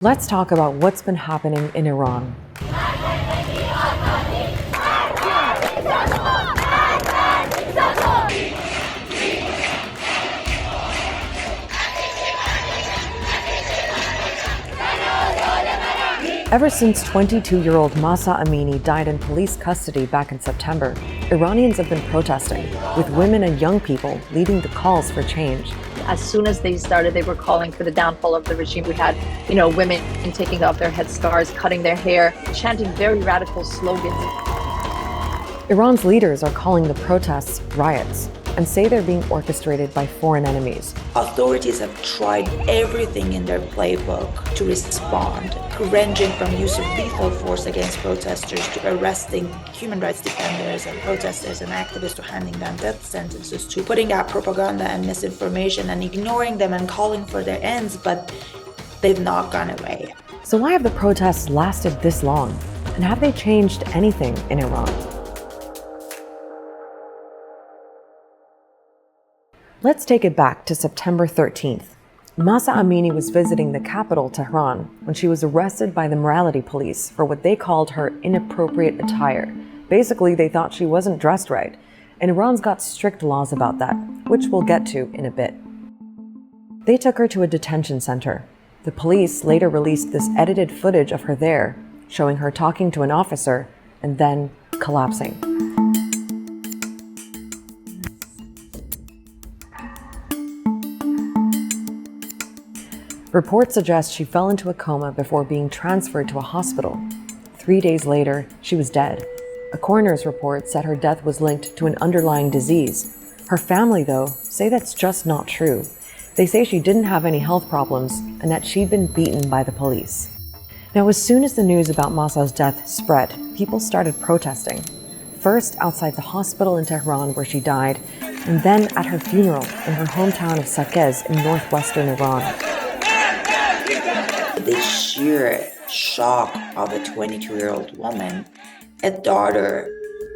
Let's talk about what's been happening in Iran. Ever since 22-year-old Mahsa Amini died in police custody back in September, Iranians have been protesting, with women and young people leading the calls for change. As soon as they started, they were calling for the downfall of the regime. We had, women taking off their headscarves, cutting their hair, chanting very radical slogans. Iran's leaders are calling the protests riots and say they're being orchestrated by foreign enemies. Authorities have tried everything in their playbook to respond, ranging from use of lethal force against protesters to arresting human rights defenders and protesters and activists, to handing down death sentences, to putting out propaganda and misinformation and ignoring them and calling for their ends, but they've not gone away. So why have the protests lasted this long? And have they changed anything in Iran? Let's take it back to September 13th. Mahsa Amini was visiting the capital, Tehran, when she was arrested by the morality police for what they called her inappropriate attire. Basically, they thought she wasn't dressed right, and Iran's got strict laws about that, which we'll get to in a bit. They took her to a detention center. The police later released this edited footage of her there, showing her talking to an officer and then collapsing. Reports suggest she fell into a coma before being transferred to a hospital. 3 days later, she was dead. A coroner's report said her death was linked to an underlying disease. Her family, though, say that's just not true. They say she didn't have any health problems and that she'd been beaten by the police. Now, as soon as the news about Mahsa's death spread, people started protesting. First outside the hospital in Tehran where she died, and then at her funeral in her hometown of Saqqez in northwestern Iran. The sheer shock of a 22-year-old woman, a daughter,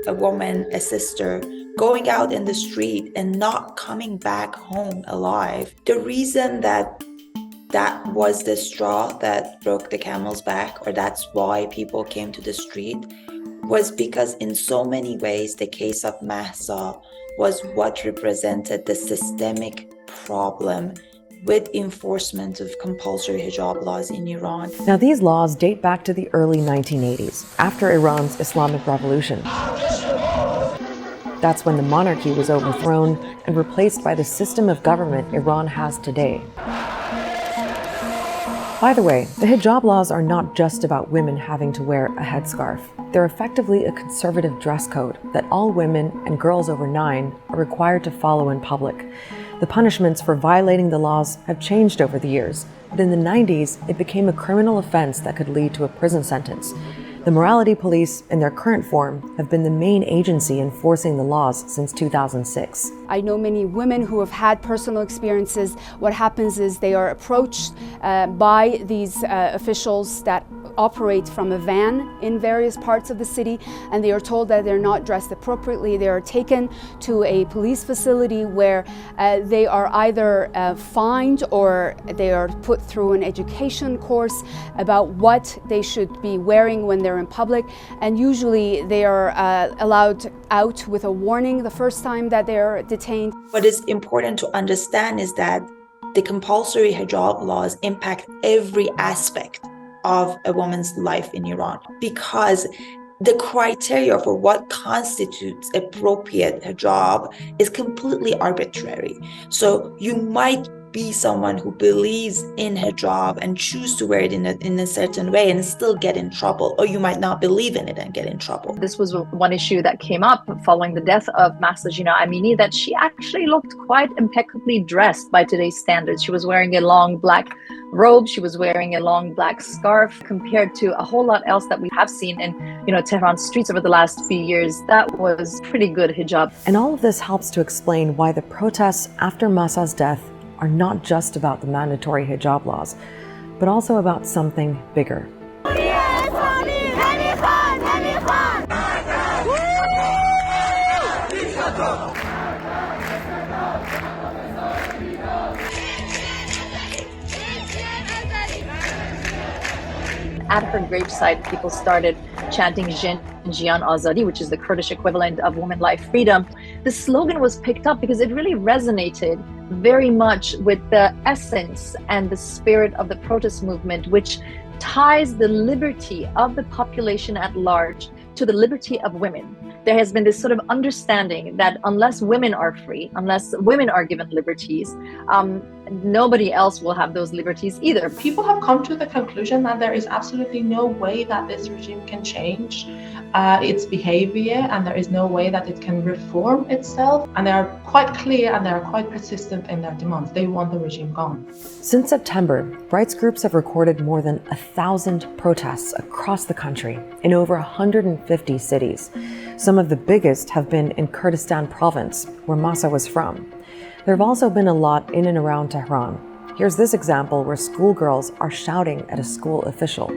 a woman, a sister, going out in the street and not coming back home alive. The reason that was the straw that broke the camel's back, or that's why people came to the street, was because in so many ways the case of Mahsa was what represented the systemic problem with enforcement of compulsory hijab laws in Iran. Now, these laws date back to the early 1980s, after Iran's Islamic Revolution. That's when the monarchy was overthrown and replaced by the system of government Iran has today. By the way, the hijab laws are not just about women having to wear a headscarf. They're effectively a conservative dress code that all women and girls over 9 are required to follow in public. The punishments for violating the laws have changed over the years, but in the 90s, it became a criminal offense that could lead to a prison sentence. The morality police, in their current form, have been the main agency enforcing the laws since 2006. I know many women who have had personal experiences. What happens is they are approached by these officials that operate from a van in various parts of the city, and they are told that they're not dressed appropriately. They are taken to a police facility where they are either fined or they are put through an education course about what they should be wearing when they're in public, and usually they are allowed out with a warning the first time that they're detained. What is important to understand is that the compulsory hijab laws impact every aspect of a woman's life in Iran, because the criteria for what constitutes appropriate hijab is completely arbitrary. So you might be someone who believes in hijab and choose to wear it in a certain way and still get in trouble, or you might not believe in it and get in trouble. This was one issue that came up following the death of Mahsa Amini, that she actually looked quite impeccably dressed by today's standards. She was wearing a long black robe, she was wearing a long black scarf, compared to a whole lot else that we have seen in Tehran streets over the last few years. That was pretty good hijab. And all of this helps to explain why the protests after Mahsa's death are not just about the mandatory hijab laws, but also about something bigger. at her gravesite, people started chanting Jin Jiyan Azadi, which is the Kurdish equivalent of woman, life, freedom. The slogan was picked up because it really resonated very much with the essence and the spirit of the protest movement, which ties the liberty of the population at large to the liberty of women. There has been this sort of understanding that unless women are free, unless women are given liberties, nobody else will have those liberties either. People have come to the conclusion that there is absolutely no way that this regime can change its behavior, and there is no way that it can reform itself. And they are quite clear and they are quite persistent in their demands. They want the regime gone. Since September, rights groups have recorded more than 1,000 protests across the country in over 150 cities. Some of the biggest have been in Kurdistan province, where Mahsa was from. There have also been a lot in and around Tehran. Here's this example where schoolgirls are shouting at a school official.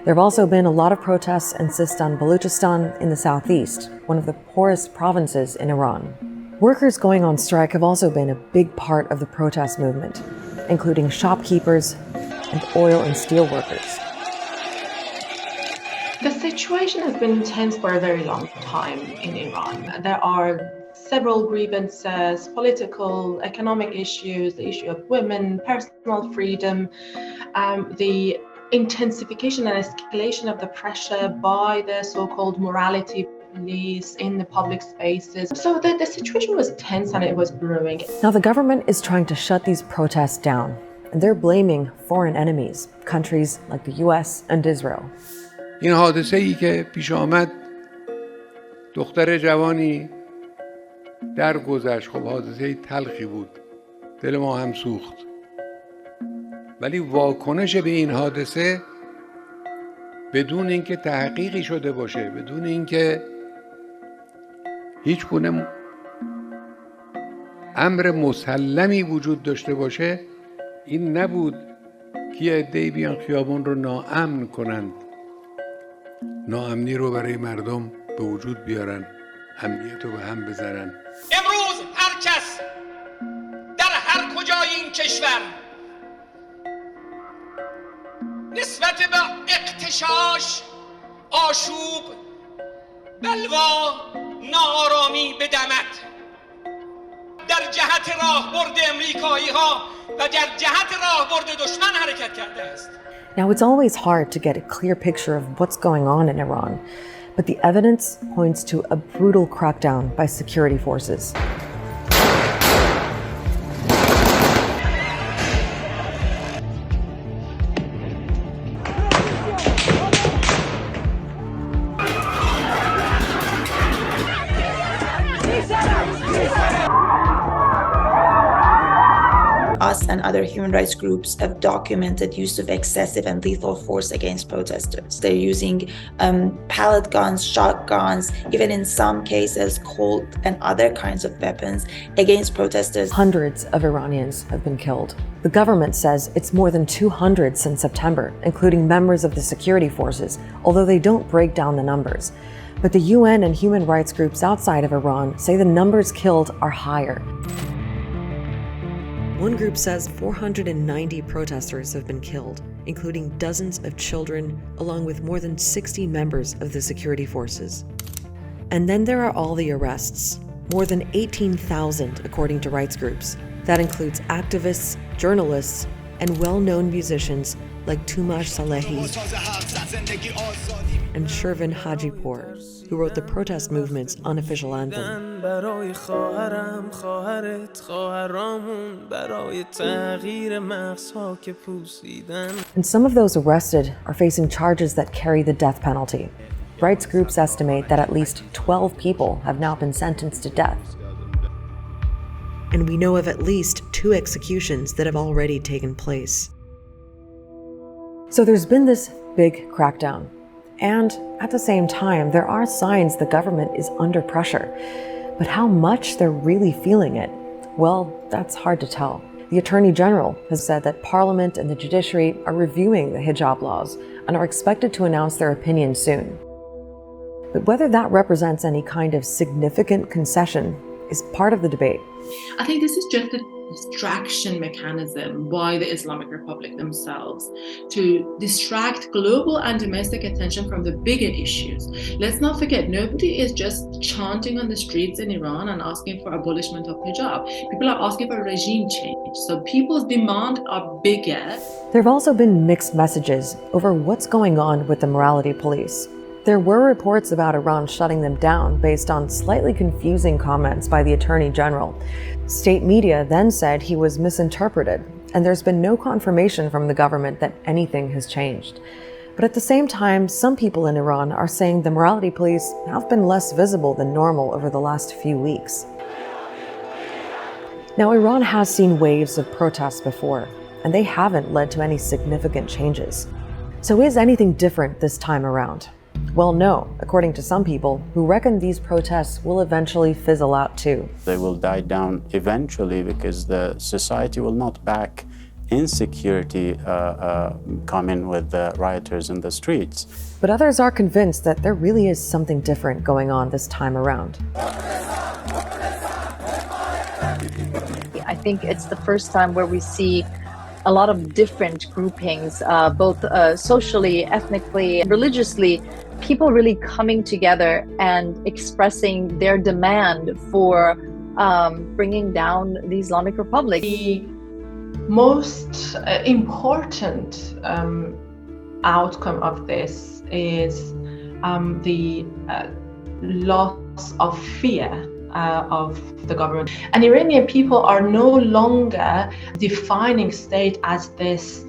There have also been a lot of protests in Sistan Baluchistan in the southeast, one of the poorest provinces in Iran. Workers going on strike have also been a big part of the protest movement, including shopkeepers and oil and steel workers. The situation has been intense for a very long time in Iran. There are several grievances, political, economic issues, the issue of women, personal freedom, the intensification and escalation of the pressure by the so-called morality police in the public spaces. So the situation was tense and it was brewing. Now the government is trying to shut these protests down, and they're blaming foreign enemies, countries like the US and Israel. این حادثه‌ای که پیش آمد دختر جوانی درگذشت، خب حادثه تلخی بود، دل ما هم سوخت، ولی واکنش به این حادثه بدون اینکه تحقیقی شده باشه، بدون اینکه هیچ گونه امر مسلمی وجود داشته باشه، این نبود که عده‌ای بیان خیابان رو ناامن کنند، ناامنی رو برای مردم به وجود بیارن، امنیت رو به هم بزنن. امروز هر کس در هر کجای این کشور نسبت به اغتشاش، آشوب، بلوا، ناآرامی بدمد، در جهت راهبرد امریکایی ها و در جهت راهبرد دشمن حرکت کرده است. Now, it's always hard to get a clear picture of what's going on in Iran, but the evidence points to a brutal crackdown by security forces. Us and other human rights groups have documented use of excessive and lethal force against protesters. They're using pellet guns, shotguns, even in some cases Colt and other kinds of weapons against protesters. Hundreds of Iranians have been killed. The government says it's more than 200 since September, including members of the security forces, although they don't break down the numbers. But the UN and human rights groups outside of Iran say the numbers killed are higher. One group says 490 protesters have been killed, including dozens of children, along with more than 60 members of the security forces. And then there are all the arrests, more than 18,000 according to rights groups. That includes activists, journalists, and well-known musicians like Tumash Salehi and Shervin Hajipour, who wrote the protest movement's unofficial anthem. And some of those arrested are facing charges that carry the death penalty. Rights groups estimate that at least 12 people have now been sentenced to death. And we know of at least 2 executions that have already taken place. So there's been this big crackdown. And at the same time, there are signs the government is under pressure. But how much they're really feeling it, well, that's hard to tell. The Attorney General has said that Parliament and the judiciary are reviewing the hijab laws and are expected to announce their opinion soon. But whether that represents any kind of significant concession is part of the debate. I think this is just a distraction mechanism by the Islamic Republic themselves to distract global and domestic attention from the bigger issues. Let's not forget, nobody is just chanting on the streets in Iran and asking for abolishment of hijab. People are asking for regime change. So people's demands are bigger. There have also been mixed messages over what's going on with the morality police. There were reports about Iran shutting them down based on slightly confusing comments by the Attorney General. State media then said he was misinterpreted, and there's been no confirmation from the government that anything has changed. But at the same time, some people in Iran are saying the morality police have been less visible than normal over the last few weeks. Now, Iran has seen waves of protests before, and they haven't led to any significant changes. So is anything different this time around? Well, no, according to some people who reckon these protests will eventually fizzle out too. They will die down eventually because the society will not back insecurity coming with the rioters in the streets. But others are convinced that there really is something different going on this time around. I think it's the first time where we see a lot of different groupings, both socially, ethnically, religiously, people really coming together and expressing their demand for bringing down the Islamic Republic. The most important outcome of this is the loss of fear of the government. And Iranian people are no longer defining state as this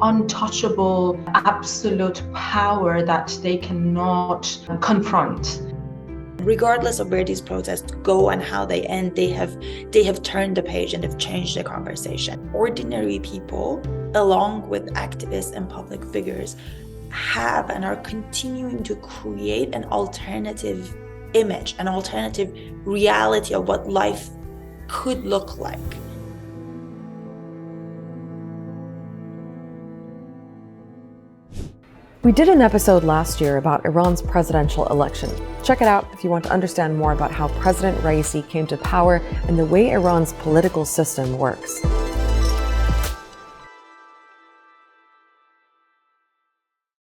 untouchable, absolute power that they cannot confront. Regardless of where these protests go and how they end, they have turned the page and they've changed the conversation. Ordinary people, along with activists and public figures, have and are continuing to create an alternative image, an alternative reality of what life could look like. We did an episode last year about Iran's presidential election. Check it out if you want to understand more about how President Raisi came to power and the way Iran's political system works.